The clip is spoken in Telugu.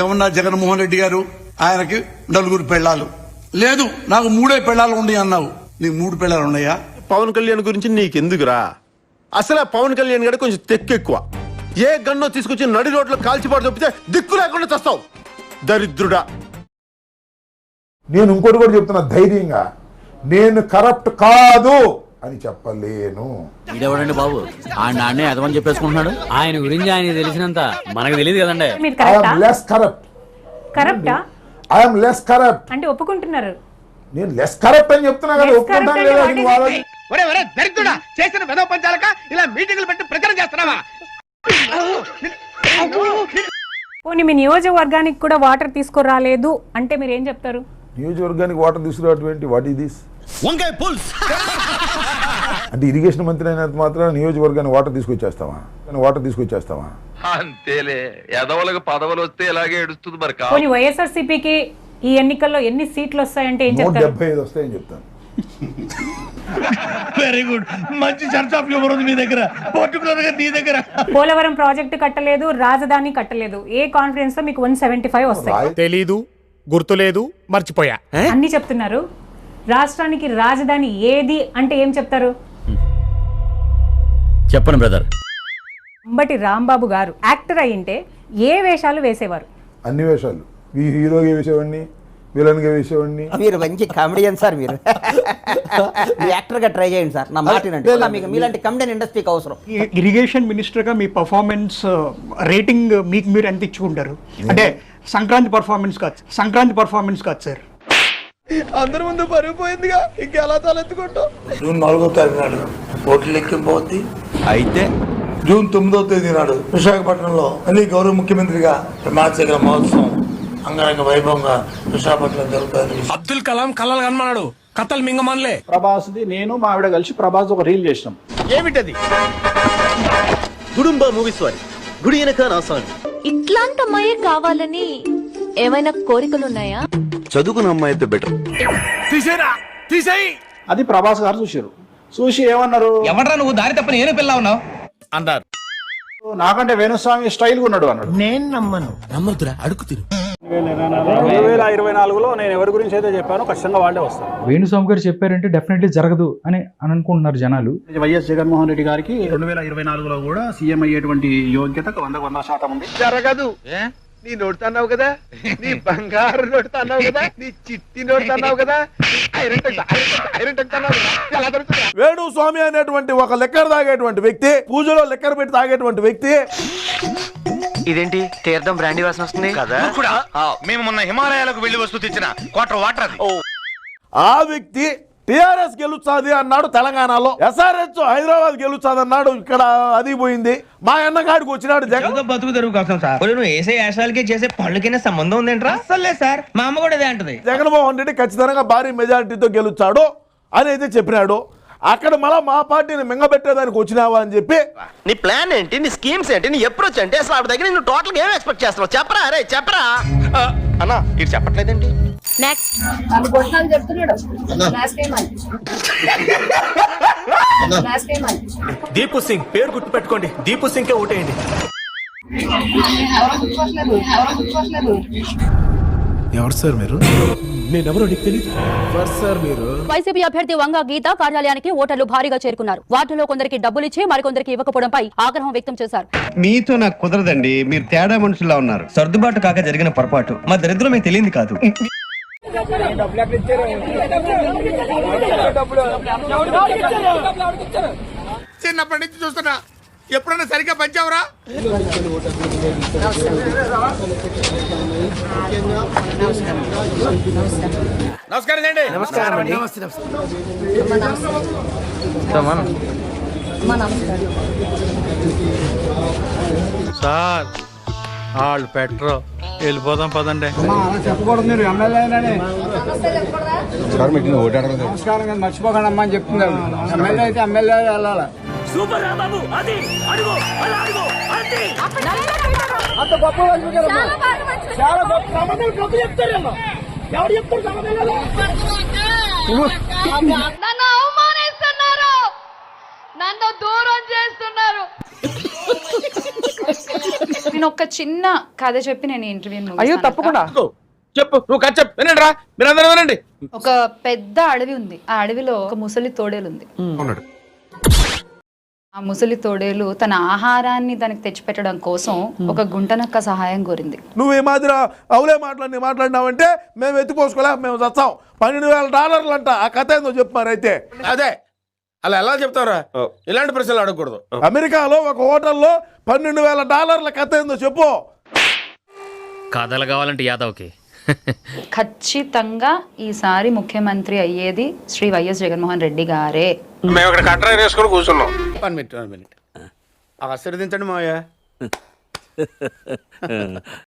ఏమన్నా జగన్మోహన్ రెడ్డి గారు ఆయనకి 4 పెళ్ళాలు లేదు, నాకు 3 పెళ్ళాలు ఉన్నాయి అన్నావు. నీకు 3 పెళ్ళాలు ఉన్నాయా? పవన్ కళ్యాణ్ గురించి నీకెందుకురా? అసలు పవన్ కళ్యాణ్ గడ కొంచెం తెక్కెక్కువ. ఏ గన్నో తీసుకొచ్చి నడి రోడ్లో కాల్చిపాటు తప్పితే దిక్కు లేకుండా చస్తావు దరిద్రుడా. నేను ఇంకోటి కూడా చెప్తున్నా ధైర్యంగా, నేను కరప్ట్ కాదు అని చెప్పలేను. ఇదేవాడండి బాబు, ఆయన అదమని చెప్పేసుకుంటున్నాడు. ఆయన గురించి ఆయన తెలిసినంత మనకు తెలియదు కదండి. ఐఎమ్ లెస్ కరప్ట్ అంటే ఒప్పుకుంటున్నారు. నేను లెస్ కరప్ట్ అని చెప్తున్నా కదా, ఒప్పుకుంటాను లేదా? దరిద్రుడా, చేసిన వెధవ పంచాలక ఇలా మీటింగులు పెట్టి ప్రచారం చేస్తున్నావా? పోనీ మీ నియోజకవర్గానికి కూడా వాటర్ తీసుకురాలేదు అంటే మీరు ఏం చెప్తారు? నియోజకవర్గానికి వాటర్ తీసుకురావడం వాట్ ఈస్ దిస్? అంటే ఇరిగేషన్ మంత్రి అయినంత మాత్రం నియోజకవర్గానికి వాటర్ తీసుకొచ్చేస్తావా? అంతేలే, ఎదవలకు పదవులు వస్తే ఇలాగే ఏడుస్తుంది మరి. పోనీ వైఎస్ఆర్సీపీకి ఈ ఎన్నికల్లో ఎన్ని సీట్లు వస్తాయంటే ఏం చెప్తారు? 175 వస్తాయని చెప్తాను. వెరీ గుడ్, మంచి చర్చ ఆఫ్ హ్యూమర్ ఉంది మీ దగ్గర, పర్టికులర్ గా నీ దగ్గర. పోలవరం ప్రాజెక్టు కట్టలేదు, రాజధాని కట్టలేదు, ఏ కాన్ఫరెన్స్ లో మీకు 175 వస్తాయి? తెలీదు, గుర్తులేదు, మర్చిపోయా అన్ని చెప్తున్నారు. రాష్ట్రానికి రాజధాని ఏది అంటే ఏం చెప్తారు? చెప్పండి బ్రదర్. అంబటి రాంబాబు గారు యాక్టర్ అయ్యింటే ఏ వేషాలు వేసేవారు? అన్ని వేషాలు. హీరోగా వేసేవాడిని, విలన్ గా వేసేవాడిని. మీరు మంచి కామెడియన్ సార్, మీరు యాక్టర్ గా ట్రై చేయండి సార్. నా మాట మీకు మీలాంటి కామెడియన్ ఇండస్ట్రీకి అవసరం. ఇరిగేషన్ మినిస్టర్ గా మీ పర్ఫార్మెన్స్ రేటింగ్ మీకు మీరు ఎంత ఇచ్చుకుంటారు? అంటే సంక్రాంతి పర్ఫార్మెన్స్ కాదు సార్. అందరి ముందు పరిగిపోయిందిగా, ఇంకెలా తలెత్తుకుంటావు? జూన్ 4వ తారీఖు నాడు ఓట్లు లెక్కింపవుద్ది. అయితే జూన్ 9వ తేదీ నాడు విశాఖపట్నంలో మళ్ళీ గౌరవ ముఖ్యమంత్రిగా ప్రమాణ స్వీకార మహోత్సవం అంగరంగ వైభవంగా విశాఖపట్నం జరుగుతుంది. అబ్దుల్ కలాం కలలు కనమన్నాడు, కథలు మింగమనలే. ప్రభాస్ది నేను మా ఆవిడ కలిసి ప్రభాస్ ఒక రీల్ చేసినాం. ఏమిటది? గుడుంబ మూవీస్ వారి గుడి వెనక నాసాలు. ఇట్లాంటి అమ్మాయే కావాలని ఏమైనా కోరికలున్నాయా? చదువుకున్న అమ్మాయి అయితే బెటర్. తీసేయి. అది ప్రభాస్ గారు చూసారు. చూసి ఏమన్నారు? ఎవడ్రా నువ్వు, దారి తప్ప నేను పిల్ల ఉన్నావు అన్నారు. నాకంటే వేణుస్వామి స్టైల్ గా ఉన్నాడు అన్నాడు. నేను నమ్మదురా, అడుగు తిరు. 2024లో నేను ఎవరి గురించి అయితే చెప్పానో ఖచ్చితంగా వాళ్ళే వస్తారు. వేణుస్వామి గారు చెప్పారంటే డెఫినెట్లీ జరగదు అని అనుకుంటున్నారు జనాలు. వైఎస్ జగన్మోహన్ రెడ్డి గారికి 2024లో కూడా సీఎం అయ్యేటువంటి యోగ్యత 100% ఉంది. జరగదు. నీ నోటితో అన్నావు కదా, నీ బంగారు నోటితో అన్నావు కదా, నీ చిట్టి నోటితో అన్నావు కదా, వేణుస్వామి అనేటువంటి ఒక లెక్కర్ తాగేటువంటి వ్యక్తి, పూజలో లెక్కర్ పెట్టి తాగేటువంటి వ్యక్తి. ఇదేంటి తీర్థం బ్రాండీ వాసన వస్తుంది కదా? మేము మొన్న హిమాలయాలకు వెళ్లి వస్తూ తెచ్చిన క్వార్టర్ వాటర్ అది. ఆ వ్యక్తి టిఆర్ఎస్ గెలుస్తుంది అన్నాడు తెలంగాణలో, ఎస్ఆర్హెచ్ హైదరాబాద్ గెలుస్తుంది అన్నాడు. ఇక్కడ అది పోయింది. మా అన్న కాడికి వచ్చినాడు జగన్. బతుకు తెరువు కోసం సార్, నువ్వు వేసే యాశాలకి చేసే పళ్ళకైనా సంబంధం ఉందేంట్రా? అసలే సార్, మా అమ్మ కూడా అదే అంటది. జగన్మోహన్ రెడ్డి ఖచ్చితంగా భారీ మెజారిటీతో గెలుచాడు అని అయితే చెప్పినాడు. అక్కడ మళ్ళా మా పార్టీని మింగబెట్టేదానికి వచ్చినావా అని చెప్పి. నీ ప్లాన్ ఏంటి, నీ స్కీమ్స్ ఏంటి, నీ అప్రోచ్ అంటే అసలు ఆవిడ దగ్గర నువ్వు టోటల్ ఏం ఎక్స్పెక్ట్ చేస్తున్నావు? చెప్పరా అరే చెప్పరా. అన్నా ఇది చెప్పట్లేదండి. నెక్స్ట్ దీపు సింగ్ పేరు గుర్తు పెట్టుకోండి, దీపు సింగ్ కే ఓటేయండి. ఎవరు సార్ మీరు? నేనెవరో నీకు తెలియదు సార్. మీరు వైసీపీ అభ్యర్థి వంగ గీత కార్యాలయానికి ఓటర్లు భారీగా చేరుకున్నారు. వార్డులో కొందరికి డబ్బులిచ్చి మరికొందరికి ఇవ్వకపోవడంపై ఆగ్రహం వ్యక్తం చేశారు. మీతో నాకు కుదరదండి, మీరు తేడా మనుషులా ఉన్నారు. సర్దుబాటు కాక జరిగిన పొరపాటు, మా దరిద్రం మీకు తెలియదు కాదు. చిన్నప్పటి నుంచి చూస్తున్నా, ఎప్పుడైనా సరిగ్గా పంచావురా? నమస్కారం అండి. నమస్కారం అండి. సార్ వాళ్ళు పెట్టరు, వెళ్ళిపోదాం పదండి. చెప్పకూడదు, మీరు ఎమ్మెల్యే నమస్కారం మర్చిపోకండి అమ్మా అని చెప్తున్నాడు. ఎమ్మెల్యే అయితే ఎమ్మెల్యే వెళ్ళాలి. అంత గొప్ప చాలా గొప్ప చెప్తారు. ఎవరు చెప్తారు? నన్ను అవమానిస్తున్నారు, నన్ను దూరం చేస్తున్నారు. నేను ఒక చిన్న కథ చెప్పి నేను ఇంటర్వ్యూ అయ్యో తప్పకుండా చెప్పు, నువ్వు కథ చెప్పు, వినండి రా, మీరందరూ వినండి. ఒక పెద్ద అడవి ఉంది. ఆ అడవిలో ఒక ముసలి తోడేలు ఉంది. ఆ ముసలి తోడేలు తన ఆహారాన్ని దానికి తెచ్చిపెట్టడం కోసం ఒక గుంటనక్క సహాయం కోరింది. నువ్వు ఈ మాదిరి అవులే మాట్లాడినావంటే మేము ఎత్తిపోసుకోలే, మేము చచ్చాం. $12,000 అంట. ఆ కథ ఏందో చెప్పు మరి. అయితే అదే అలా ఎలా చెప్తారా? ఇలాంటి ప్రశ్నలు అడగకూడదు. అమెరికాలో ఒక హోటల్లో $12,000 కథ ఏందో చెప్పు. కథలు కావాలంటే యాదవ్కి. ఖచ్చితంగా ఈసారి ముఖ్యమంత్రి అయ్యేది శ్రీ వైఎస్ జగన్మోహన్ రెడ్డి గారే. మేము ఇక్కడ కట్ర వేసుకొని కూర్చున్నాం. 1 minute ఆశీర్వదించండి మావయ్య.